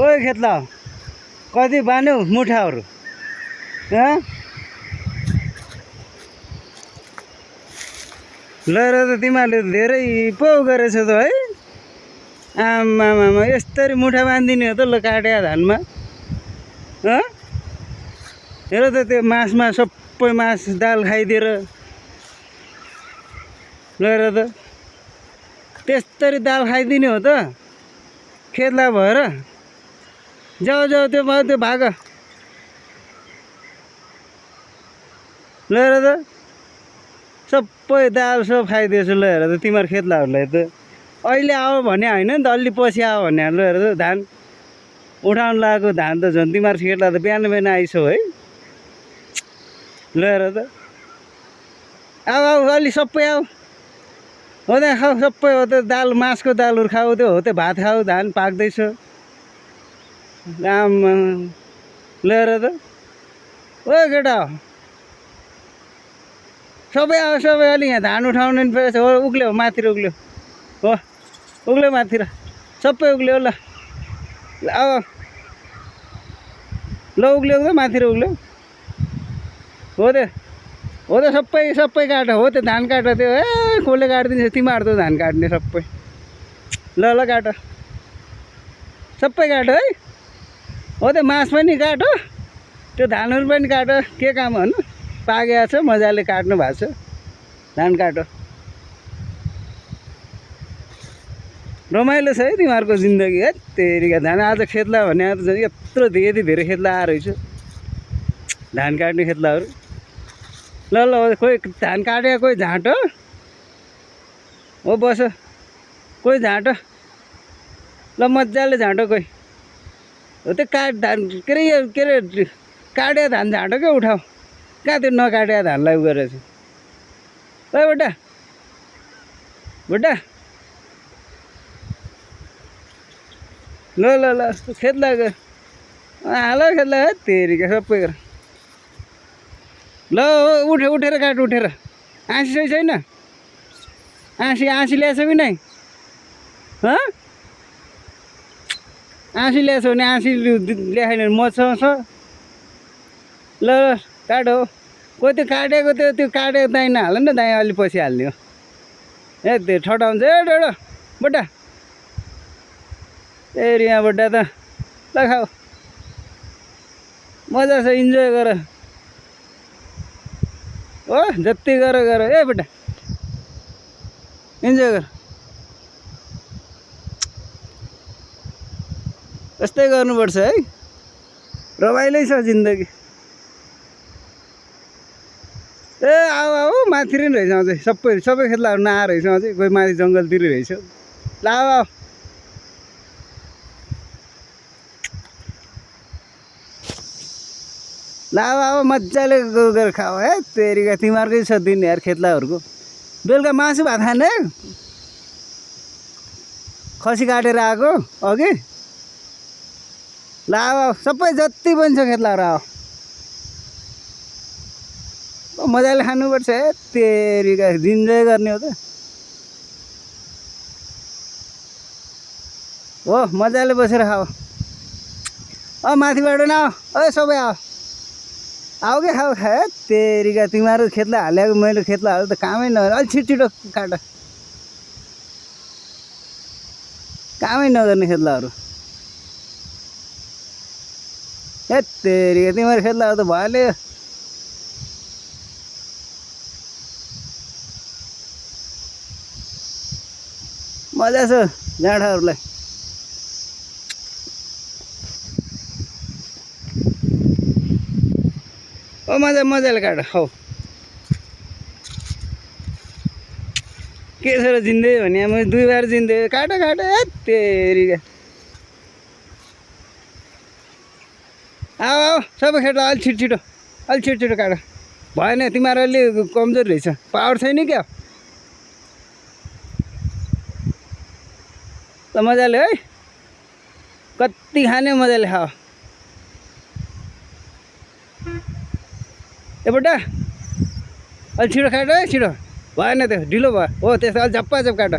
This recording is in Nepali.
ओइ खेतला कति बान्यौ मुठाहरू लैर त तिमीहरूले धेरै पो गरेछौ त है। आमामामा यस्तरी मुठा बाँधिदिने हो त ल काट्या धानमा हेर त त्यो मासमा सबै मास दाल खाइदिएर लैर त त्यस्तरी दाल खाइदिने हो त खेतला भएर। जाऊ जाऊ त्यो भयो त्यो भाग लैर त सबै दाल सब खाइदिएछु। ल हेर त तिमीहरू खेतलाहरूलाई त अहिले आऊ भने होइन नि त, अलि पछि आऊ भने। ल हेर त धान उठाउनु लागेको धान त झन् तिमीहरू खेतला त बिहान बिहान आइसौ है। ल हेर त आऊ आऊ अलि सबै आऊ हो त्यहाँ खाऊ सबै हो त्यो दाल मासको दालहरू खाऊ त्यो हो त्यो भात खाऊ धान पाक्दैछ। आमा ल हेर त ओ केटा सबै आऊ सबै अलि यहाँ धान उठाउनु नि हो उक्ल्यो माथि उक्ल्यो हो उक्ल्यो माथि सबै उक्ल्यो ल आऊ ल उक्ल्यो त माथि उक्ल्यो हो त्यो सबै काट हो त्यो धान काट त्यो कसले काटिदिन्छ तिमीहरू त धान काट्ने सबै। ल ल काट सबै काट है हो त्यो मास पनि काट त्यो धानहरू पनि काट के काम हो पाकेको छ मजाले काट्नु भएको छ धान काट। रमाइलो छ है तिमीहरूको जिन्दगी है तेरिका धान आज खेतला भने आज यत्रो यति धेरै खेतला आएर रहेछ धान काट्ने खेतलाहरू। ल ल कोही धान काट्यो कोही झाँट हो बस कोही झाँट ल मजाले झाँटो कोही हो त्यो धान के अरे काट्या धान झाँटो क्या उठाऊ कहाँ त्यो नकाट्या धानलाई उ गरेछ। ओ बुड्ढा बुड्ढा ल ल ल खेतला हाल खेतला है तेरिका सबै गर ल उठेर काट उठेर आँसी सही छैन आँसी ल्याएछ कि नै आँसी ल्याएछ भने आँसी ल्याएन भने मसँग ल काट हो कोही त्यो काटेको त्यो काटेको दाइँ नहाल नि त दाइँ अलि पछि हाल्ने हो ए त्यो ठटाउँछ ए डोडो बुड्ढा फेरि यहाँ बुड्ढा त ल खाऊ मजा छ इन्जोय गर हो जति गर ए बुड्ढा इन्जोय गर यस्तै गर्नुपर्छ है रमाइलै छ जिन्दगी। ए आऊ आऊ माथि नै रहेछ अझै सबै खेतलाहरू नआएर रहेछ अझै कोही माथि जङ्गलतिर रहेछ। ल आऊ आऊ ल आऊ आऊ मजाले गरेर खाऊ है तेरिका तिमीहरूकै छ दिन यार खेतलाहरूको। बेलुका मासु भात खाने खसी काटेर आएको अघि। ल आऊ आऊ सबै जति पनि छ खेतलाहरू आऊ मजाले खानुपर्छ है तेरिका इन्जोय गर्ने हो त हो मजाले बसेर खाऊ। माथिबाट न आऊ सबै आऊ के खाऊ खा तेरिका तिमीहरू खेतला हालेको मैले खेतला हाल्नु त कामै नगर्ने अलिक छिटो काट कामै नगर्ने खेतलाहरू हे तेरिका तिमीहरू खेतलाहरू त भइहाल्यो। मजा छ जाँडाहरूलाई ओ मजाले काट हौ के छ र जिन्दगी भने मैले 2 बार जिन्दगी काट तेरिका आऊ सबै खेतला अलि छिटो काट भएन तिमीहरू अलि कमजोर रहेछ पावर छैन क्या। ल मजाले है कति खाने मजाले खाऊ ए बुड्ढा अलि छिटो काट है छिटो भएन त्यो ढिलो भयो हो त्यसो अलि झप्पा काट।